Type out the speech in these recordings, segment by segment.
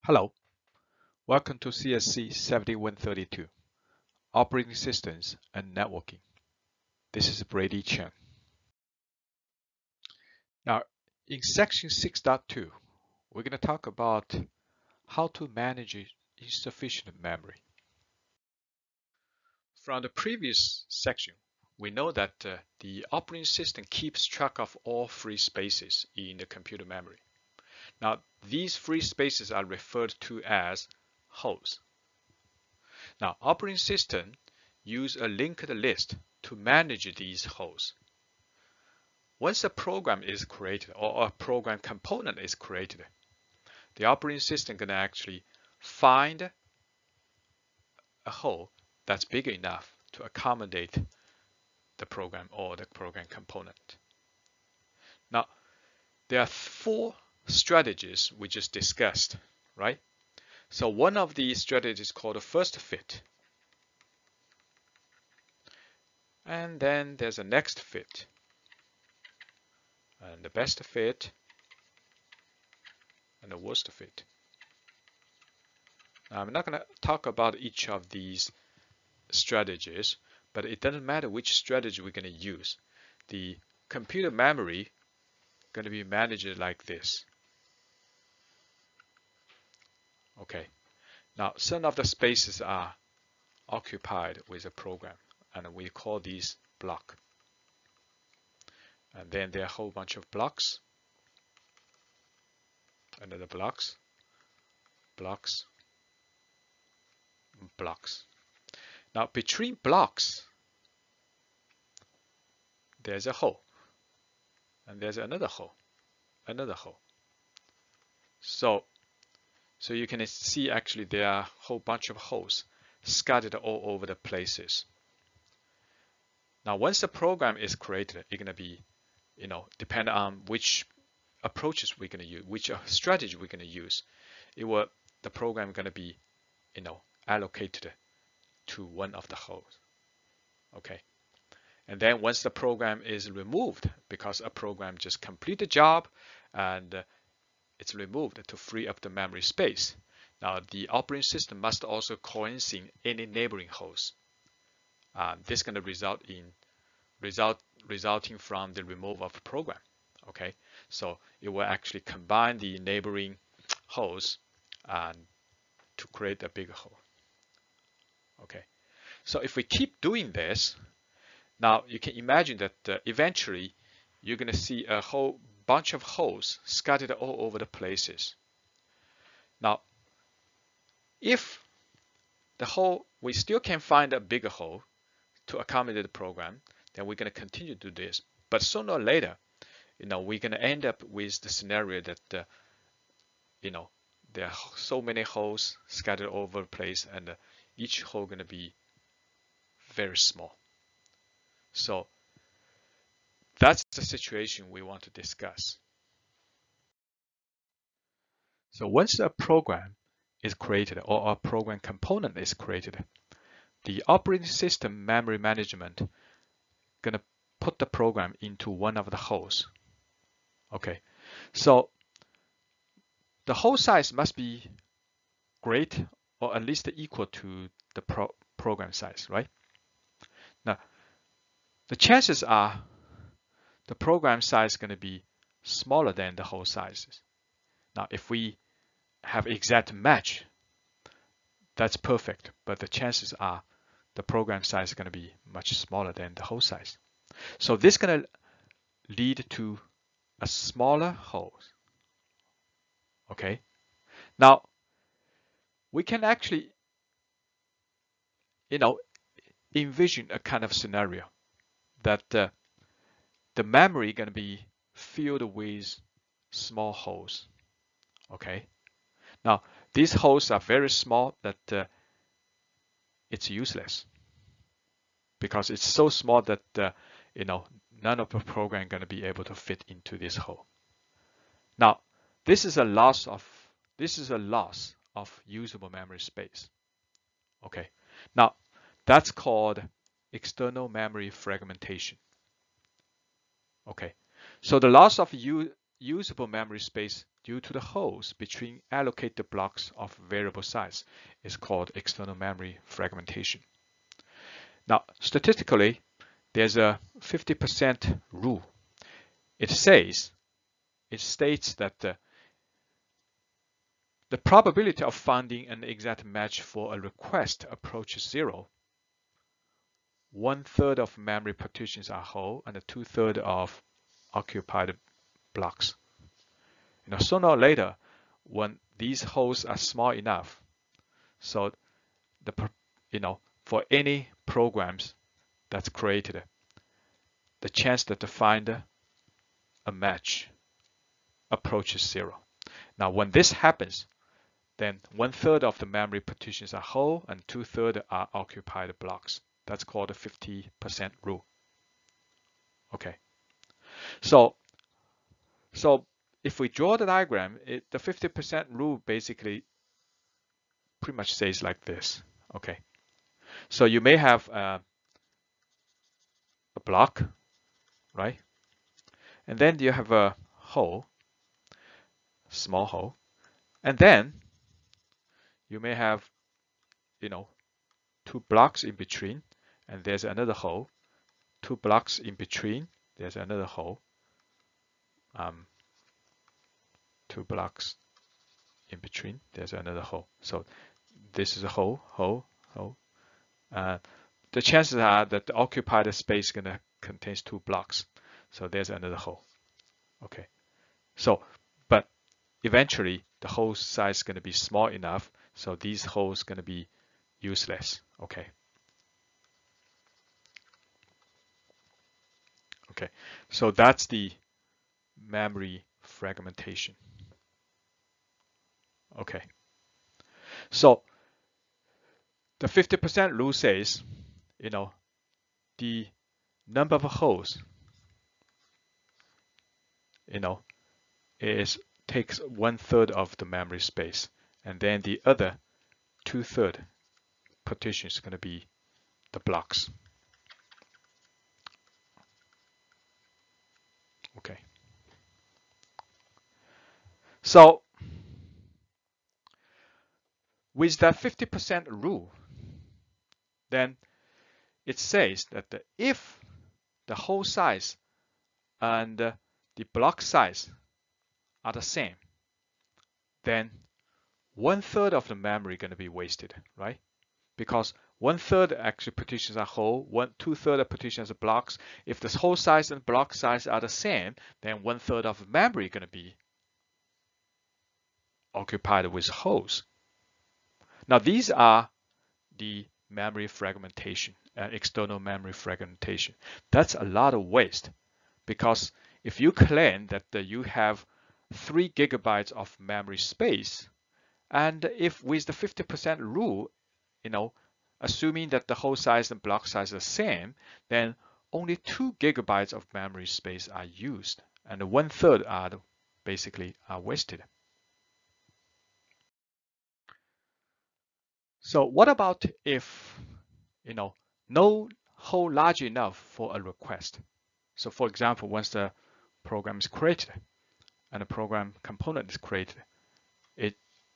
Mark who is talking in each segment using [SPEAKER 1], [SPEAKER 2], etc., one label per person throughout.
[SPEAKER 1] Hello, welcome to CSC7132, Operating Systems and Networking. This is Brady Chen. Now, in section 6.2, we're going to talk about how to manage insufficient memory. From the previous section, we know that the operating system keeps track of all free spaces in the computer memory. Now, these free spaces are referred to as holes. Now, operating system use a linked list to manage these holes. Once a program is created or a program component is created, the operating system is going to actually find a hole that's big enough to accommodate the program or the program component. Now, there are four strategies we just discussed, right? So one of these strategies is called a first fit. And then there's a next fit. And the best fit and the worst fit. Now, I'm not going to talk about each of these strategies, but it doesn't matter which strategy we're going to use. The computer memory is going to be managed like this. Okay. Now, some of the spaces are occupied with a program, and we call these block. And then there are a whole bunch of blocks. Another blocks, blocks, blocks. Now, between blocks, there's a hole. And there's another hole, another hole. So you can see actually there are a whole bunch of holes scattered all over the places. Now, once the program is created, it's going to be, depend on which approaches we're going to use, which strategy we're going to use. The program going to be, allocated to one of the holes. Okay. And then once the program is removed, because a program just complete the job and it's removed to free up the memory space. Now, the operating system must also coincide any neighboring holes. This is going to resulting from the removal of the program. Okay, so it will actually combine the neighboring holes to create a bigger hole. Okay, so if we keep doing this, now you can imagine that eventually you're going to see a whole bunch of holes scattered all over the places. Now, if the hole, we still can find a bigger hole to accommodate the program, then we're going to continue to do this. But sooner or later, we're going to end up with the scenario that, there are so many holes scattered all over the place, and each hole going to be very small. So that's the situation we want to discuss. So once a program is created or a program component is created, the operating system memory management going to put the program into one of the holes. Okay, so the hole size must be great or at least equal to the program size, right? Now, the chances are the program size is going to be smaller than the hole sizes. Now, if we have exact match, that's perfect, but the chances are the program size is going to be much smaller than the hole size. So this is going to lead to a smaller hole. Okay, now we can actually, envision a kind of scenario that the memory is going to be filled with small holes. Okay, now these holes are very small that it's useless because it's so small that none of the program is going to be able to fit into this hole. Now, this is a loss of usable memory space. Okay, now that's called external memory fragmentation. Okay, so the loss of usable memory space due to the holes between allocated blocks of variable size is called external memory fragmentation. Now, statistically, there's a 50% rule. It states that the probability of finding an exact match for a request approaches 0. 1/3 of memory partitions are whole and 2/3 of occupied blocks. Sooner or later, when these holes are small enough, so for any programs that's created, the chance that to find a match approaches 0. Now, when this happens, then 1/3 of the memory partitions are whole and 2/3 are occupied blocks. That's called the 50% rule. Okay. So if we draw the diagram, the 50% rule basically pretty much says like this. Okay. So you may have a block, right? And then you have a hole, small hole, and then you may have, 2 blocks in between, and there's another hole. 2 blocks in between, there's another hole. 2 blocks in between, there's another hole. So this is a hole. The chances are that the occupied space is gonna contains 2 blocks. So there's another hole. Okay. So, but eventually the hole size is gonna be small enough, so these holes gonna be useless. Okay. Okay. So that's the memory fragmentation. Okay. So the 50% rule says, the number of holes, takes 1/3 of the memory space, and then the other 2/3 partition is going to be the blocks. Okay. So with that 50% rule, then it says that if the hole size and the block size are the same, then 1/3 of the memory is going to be wasted, right? Because 1/3 actually partitions are whole, 2/3 of partitions are blocks. If the hole size and block size are the same, then 1/3 of memory is going to be occupied with holes. Now these are the memory fragmentation, external memory fragmentation. That's a lot of waste, because if you claim that you have 3 GB of memory space, and if with the 50% rule, assuming that the hole size and block size are the same, then only 2 GB of memory space are used, and 1/3 are basically wasted. So what about if, no hole large enough for a request? So for example, once the program is created and a program component is created,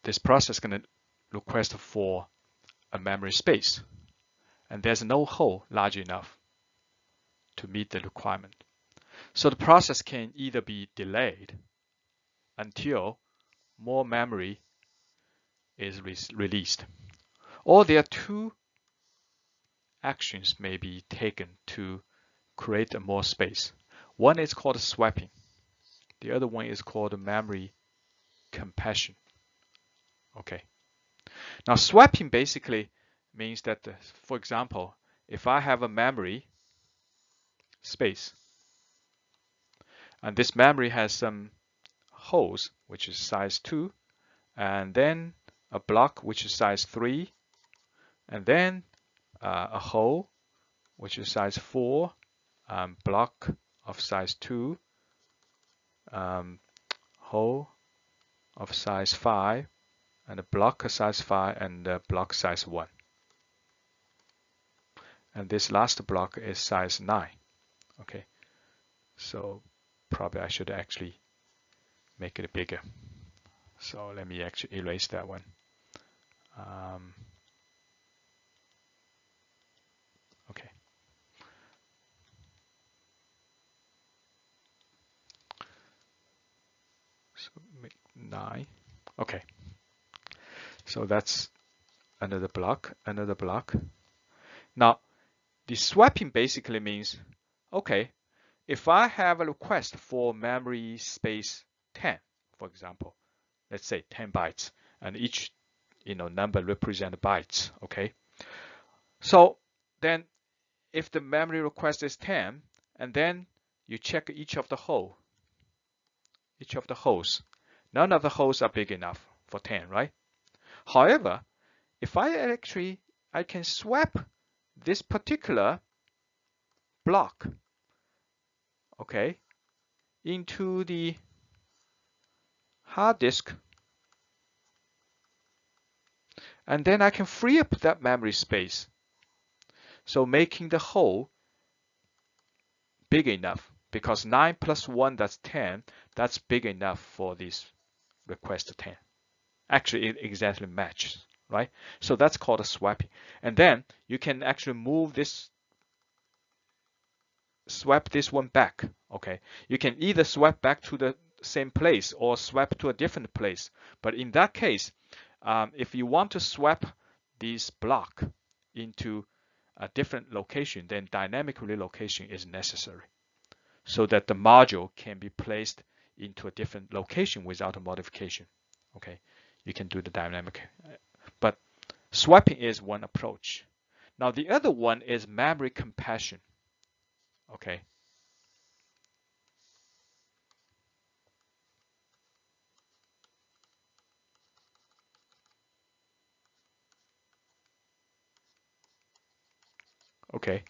[SPEAKER 1] this process is going to request for a memory space, and there's no hole large enough to meet the requirement. So the process can either be delayed until more memory is released, or there are 2 actions may be taken to create more space. One is called swapping. The other one is called memory compression. Okay. Now swapping basically means that, for example, if I have a memory space, and this memory has some holes, which is size 2, and then a block, which is size 3, and then a hole, which is size 4, block of size 2, hole of size 5, and a block of size 5, and a block size 1. And this last block is size 9. Okay, so probably I should actually make it bigger. So let me actually erase that one. Okay. So make 9. Okay. So that's another block, another block. Now, the swapping basically means, okay, if I have a request for memory space 10, for example, let's say 10 bytes, and each number represent bytes, okay? So then if the memory request is 10, and then you check each of the holes, none of the holes are big enough for 10, right? However, if I can swap this particular block, okay, into the hard disk, and then I can free up that memory space, so making the hole big enough, because 9 plus 1, that's 10, that's big enough for this request 10. Actually, it exactly matches, right? So that's called a swapping. And then you can actually swap this one back, okay? You can either swap back to the same place or swap to a different place. But in that case, if you want to swap this block into a different location, then dynamic relocation is necessary, so that the module can be placed into a different location without a modification. Okay, you can do the dynamic, but swapping is one approach. Now the other one is memory compression. Okay. Okay,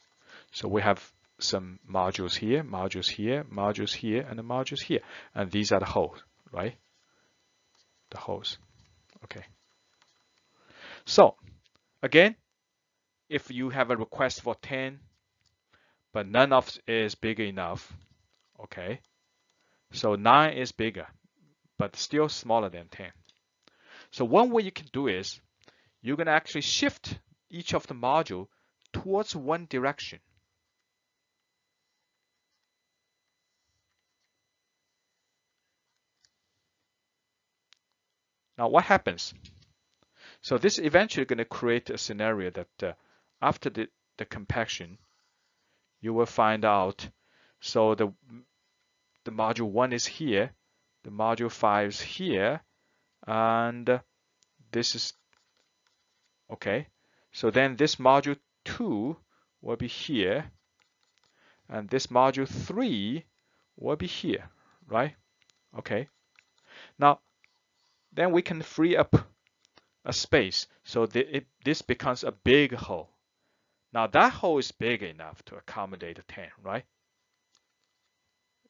[SPEAKER 1] so we have some modules here, modules here, modules here, and the modules here, and these are the holes, right? The holes. Okay. So again, if you have a request for 10, but none of it is big enough, okay, so 9 is bigger, but still smaller than 10. So one way you can do is you're going to actually shift each of the module towards one direction. Now what happens? So this is eventually going to create a scenario that after the compaction, you will find out, so the module 1 is here, the module 5 is here, and this is okay. So then this module 2 will be here, and this module 3 will be here, right? Okay. Now then we can free up a space, so this becomes a big hole. Now that hole is big enough to accommodate a 10, right?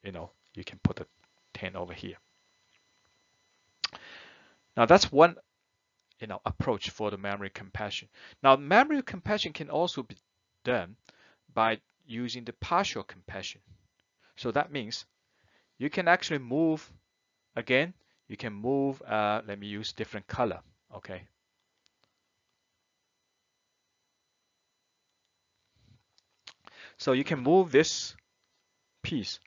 [SPEAKER 1] You can put a 10 over here. Now that's one approach for the memory compression. Now memory compression can also be done by using the partial compression. So that means you can actually move, again, you can move, let me use different color, okay? So you can move this piece,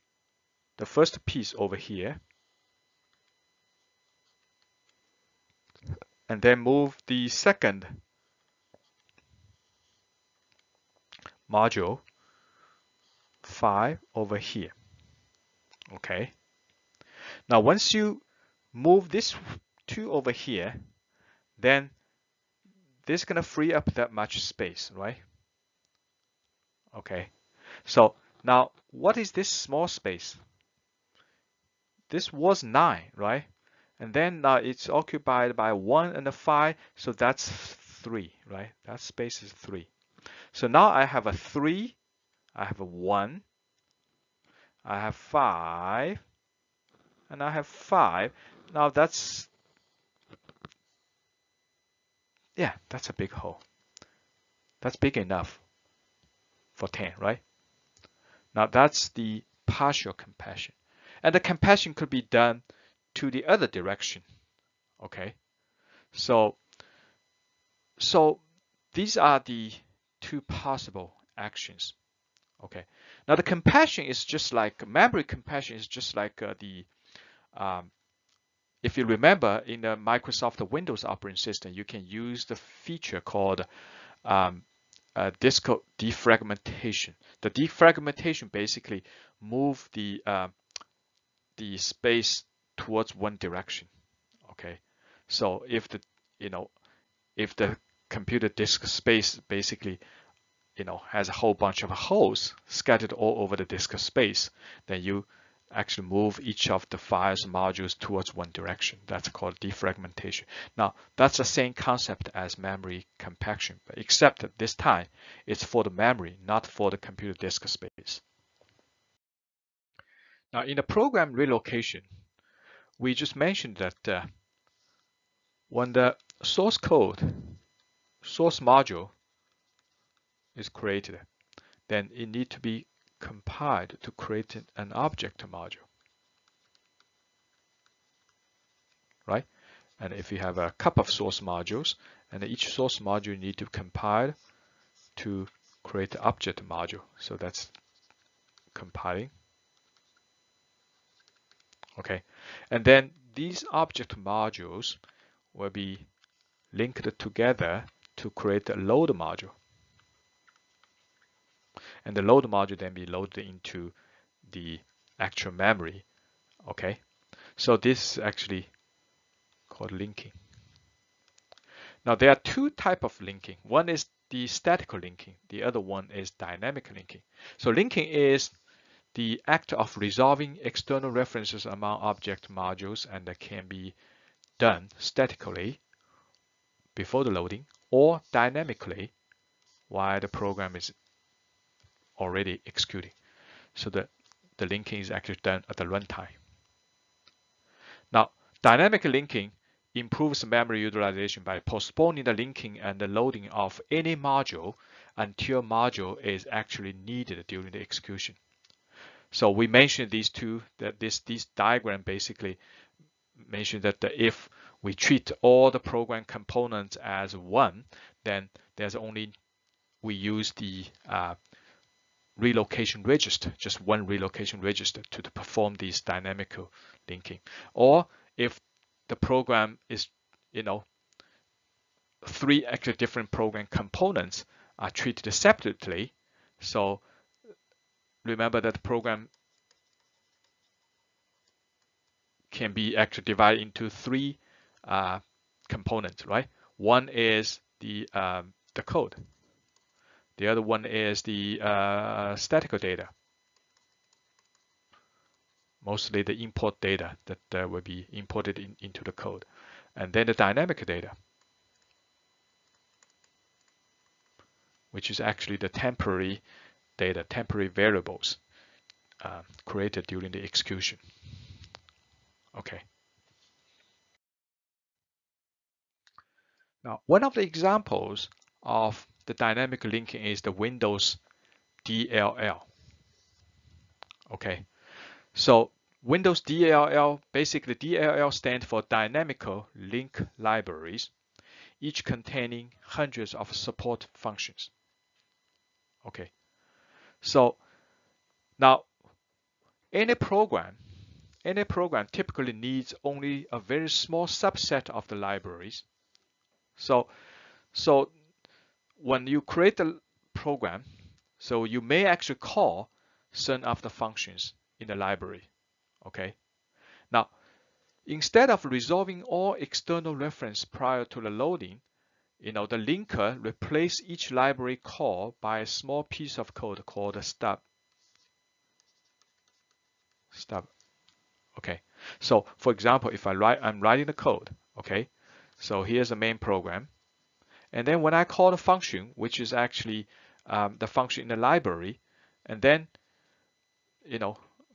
[SPEAKER 1] the first piece over here, and then move the second module 5 over here. Okay. Now once you move this 2 over here, then this is going to free up that much space, right? Okay. So now what is this small space? This was 9, right? And then now it's occupied by 1 and a 5, so that's 3, right? That space is 3. So now I have a 3, I have a 1, I have 5, and I have 5. Now that's a big hole. That's big enough for 10, right? Now that's the partial compression. And the compression could be done to the other direction. Okay, so these are the two possible actions. Okay, now the compression is just like memory compression is just like um, if you remember in the Microsoft Windows operating system, you can use the feature called disk defragmentation. The defragmentation basically move the space towards one direction. Okay, so if the if the computer disk space basically has a whole bunch of holes scattered all over the disk space, then you actually move each of the files modules towards one direction. That's called defragmentation. Now, that's the same concept as memory compaction, but except that this time it's for the memory, not for the computer disk space. Now, in the program relocation, we just mentioned that when the source code, source module is created, then it needs to be compiled to create an object module, right? And if you have a couple of source modules, and each source module need to compile to create the object module. So that's compiling. Okay, and then these object modules will be linked together to create a load module. And the load module then be loaded into the actual memory. Okay, so this is actually called linking. Now there are two types of linking. One is the statical linking. The other one is dynamic linking. So linking is the act of resolving external references among object modules, and that can be done statically before the loading or dynamically while the program is already executing. So the linking is actually done at the runtime. Now, dynamic linking improves memory utilization by postponing the linking and the loading of any module until module is actually needed during the execution. So we mentioned these two, that this diagram basically mentioned that if we treat all the program components as one, then there's only, we use the relocation register, just one relocation register to perform these dynamic linking. Or if the program is, three actually different program components are treated separately. So remember that the program can be actually divided into three components, right? One is the code. The other one is the statical data, mostly the import data that will be imported into the code, and then the dynamic data, which is actually the temporary data, temporary variables created during the execution. Okay. Now, one of the examples of the dynamic linking is the Windows DLL. Okay, so Windows DLL, basically DLL stands for Dynamical Link Libraries, each containing hundreds of support functions. Okay, so now any program typically needs only a very small subset of the libraries. So when you create a program, so you may actually call some of the functions in the library. Okay, now instead of resolving all external reference prior to the loading, the linker replace each library call by a small piece of code called a stub. Okay, so for example, if I'm writing the code. Okay, so here's the main program, and then when I call the function, which is actually the function in the library, and then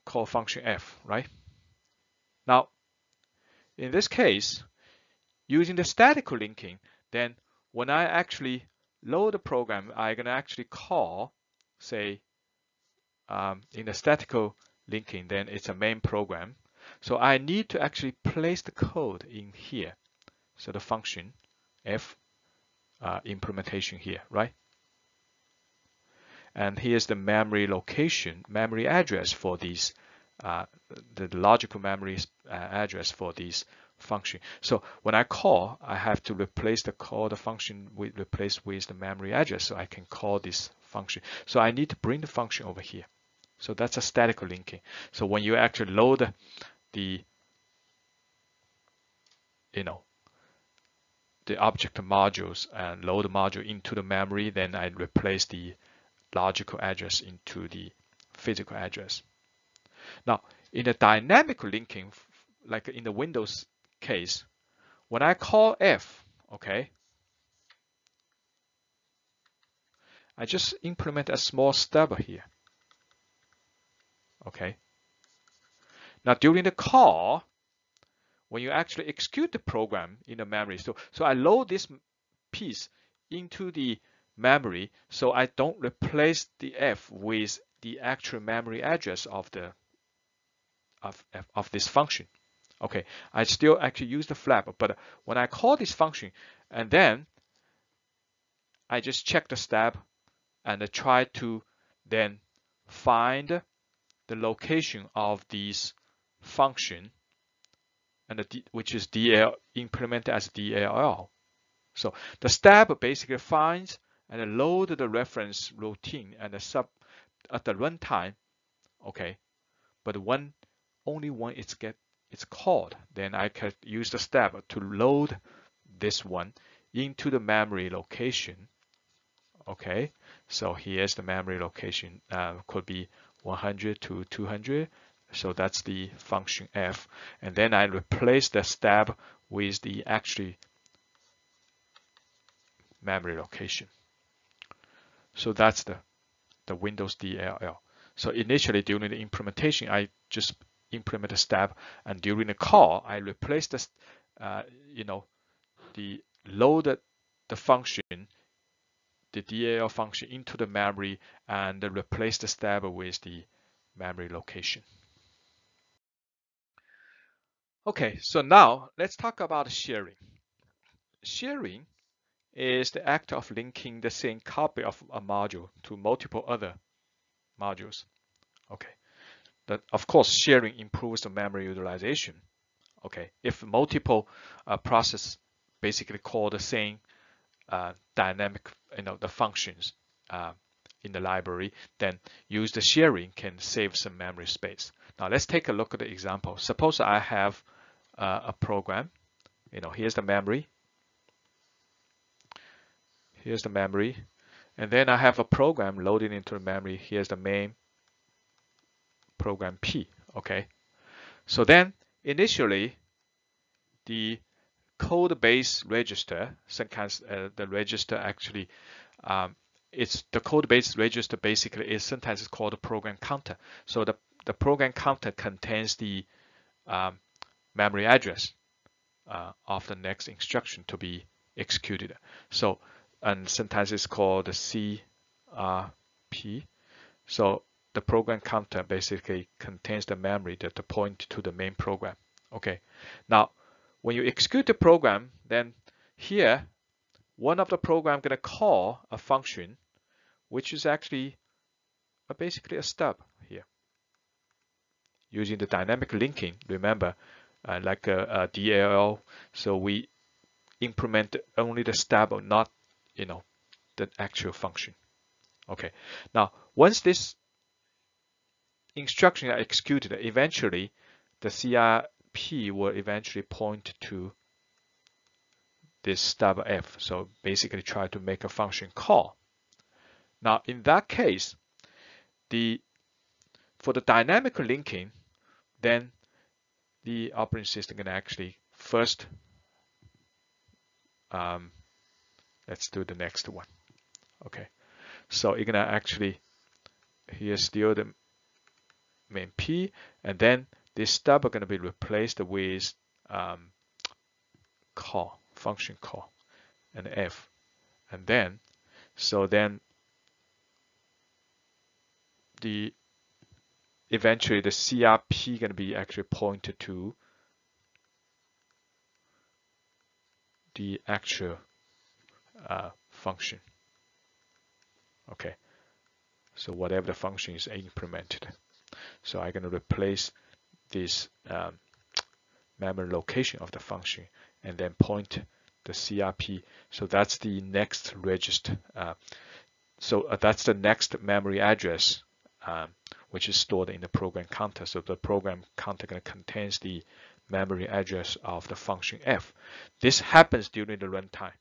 [SPEAKER 1] call function f, right? Now in this case, using the statical linking, then when I actually load the program, I'm going to actually call, say, in the statical linking, then it's a main program. So I need to actually place the code in here. So the function f implementation here, right? And here's the memory location, memory address for these, the logical memory address for these function. So when I call, I have to replace the function with the memory address, so I can call this function. So I need to bring the function over here. So that's a static linking. So when you actually load the the object modules and load the module into the memory, then I replace the logical address into the physical address. Now, in the dynamic linking, like in the Windows case, when I call f, okay, I just implement a small stub here, okay. Now, during the call, when you actually execute the program in the memory, so I load this piece into the memory, so I don't replace the f with the actual memory address of the of this function. Okay, I still actually use the flap, but when I call this function, and then I just check the step and try to then find the location of this function, and which is DL implemented as DLL. So the step basically finds and load the reference routine and the sub at the runtime. Okay, but only when it's called, then I can use the step to load this one into the memory location. Okay, so here's the memory location, could be 100 to 200. So that's the function f, and then I replace the step with the actually memory location. So that's the Windows DLL. So initially during the implementation, I just implement a step, and during the call, I replace the loaded the function, the DLL function, into the memory, and replace the step with the memory location. Okay, so now let's talk about sharing. Sharing is the act of linking the same copy of a module to multiple other modules. Okay, that of course sharing improves the memory utilization. Okay, if multiple processes basically call the same dynamic, the functions in the library, then use the sharing can save some memory space. Now let's take a look at the example. Suppose I have a program. Here's the memory. Here's the memory, and then I have a program loaded into the memory. Here's the main program P. Okay, so then initially the code base register, sometimes the register actually it's the code base register basically is sometimes it's called a program counter. So the program counter contains the memory address of the next instruction to be executed. So, and sometimes it's called the CRP. So the program counter basically contains the memory that point to the main program. Okay, now when you execute the program, then here one of the program going to call a function which is actually basically a stub here using the dynamic linking. Remember, like a DLL, so we implement only the stub, not the actual function. Okay, now once this instruction are executed, eventually the CRP will eventually point to this stub f. So basically try to make a function call. Now in that case, for the dynamic linking, then the operating system can actually first let's do the next one. Okay, so you're gonna actually here's still the main P, and then this stub are gonna be replaced with call, function call, and F, and then eventually the CRP gonna be actually pointed to the actual function. Okay, so whatever the function is implemented. So I'm going to replace this memory location of the function and then point the CRP. So that's the next register. That's the next memory address, which is stored in the program counter. So the program counter contains the memory address of the function f. This happens during the runtime.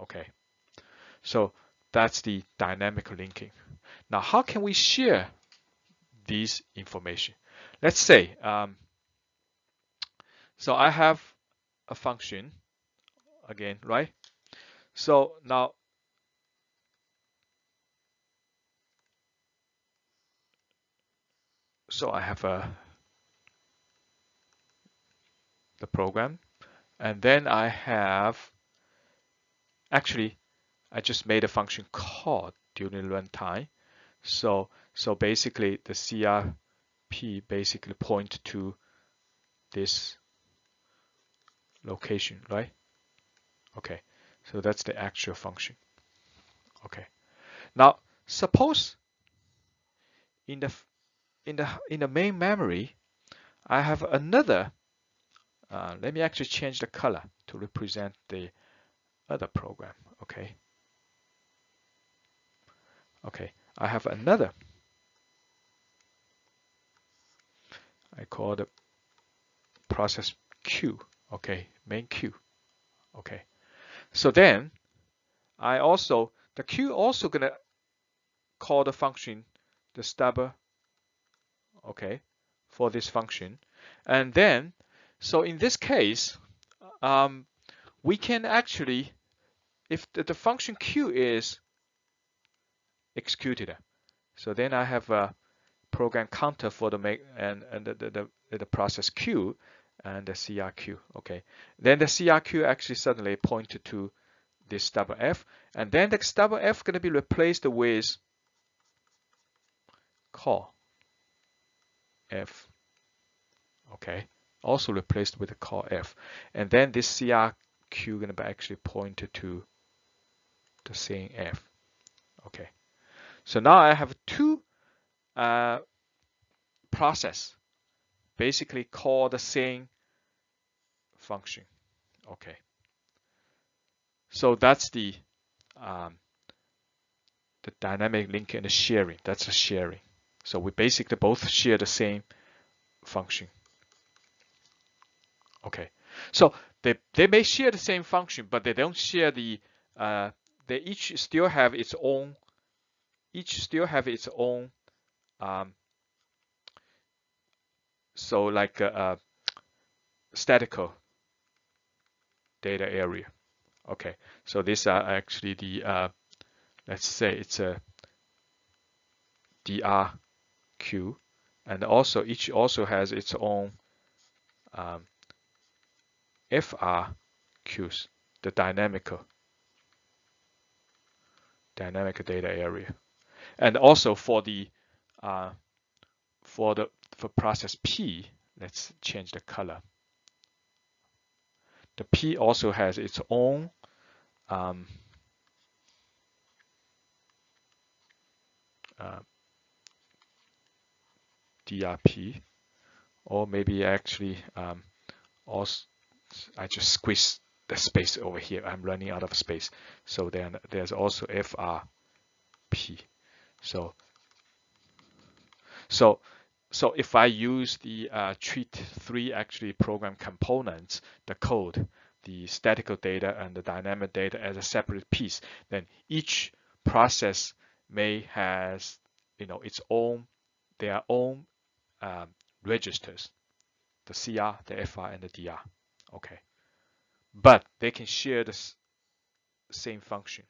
[SPEAKER 1] Okay, so that's the dynamic linking. Now, how can we share these information? Let's say, so I have a function again, right? So now, so I have the program, and then I have, actually, I just made a function call during runtime. So basically the CRP basically point to this location, right? Okay, so that's the actual function. Okay, now suppose in the main memory, I have another. Let me actually change the color to represent the other program. Okay. Okay, I have another. I call the process Q. Okay, main Q. Okay, so then the Q also gonna call the function the stubber. Okay, for this function, and then so in this case, we can actually, if the function Q is executed, so then I have a program counter for the make and the process Q and the CRQ. Okay, then the CRQ actually suddenly pointed to this stubber F, and then the stubber F going to be replaced with call F. Okay, also replaced with the call F, and then this CRQ going to be actually pointed to the same F. Okay, so now I have two process basically call the same function. Okay, so that's the dynamic link and the sharing. That's the sharing. So we basically both share the same function. Okay, so they may share the same function, but they don't share the. They each still have its own. So like statical data area. Okay, so these are actually the let's say it's a DRQ, and also each also has its own FRQs, the dynamic data area, and also for the for process P, let's change the color. The P also has its own DRP, or maybe actually also I just squeeze the space over here. I'm running out of space, so then there's also FRP. So if I use the treat 3 actually program components, the code, the statical data and the dynamic data as a separate piece, then each process may has its own their own registers, the CR, the FR, and the DR. Okay, but they can share the same function.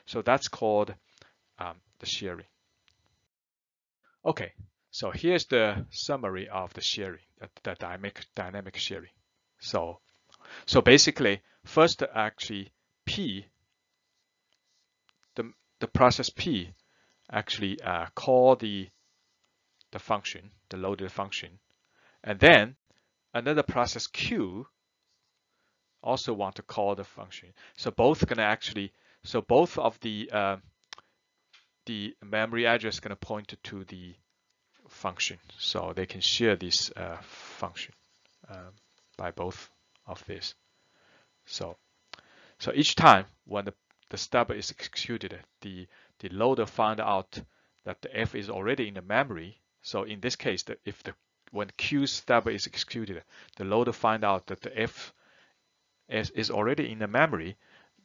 [SPEAKER 1] So that's called the sharing. Okay, so here's the summary of the sharing, the dynamic sharing. So basically, first actually P, the process P actually call the function, the loaded function, and then another process Q also want to call the function. So both gonna actually, so both of the memory address gonna point to the function, so they can share this function by both of this. So each time when the stub is executed, the loader find out that the F is already in the memory. So in this case, when Q stub is executed, the loader find out that the F is already in the memory.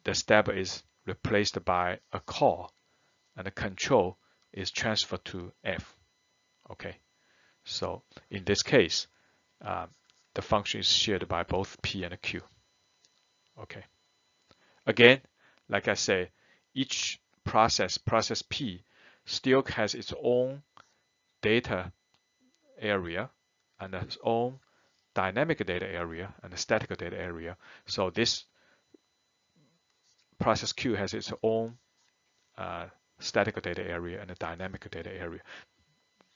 [SPEAKER 1] The stub is replaced by a call, and the control is transferred to F. Okay, so in this case, the function is shared by both P and Q. Okay. Again, like I say, each process P, still has its own data area and its own dynamic data area and a static data area. So this process Q has its own static data area and a dynamic data area.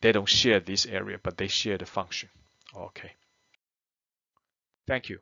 [SPEAKER 1] They don't share this area, but they share the function. Okay. Thank you.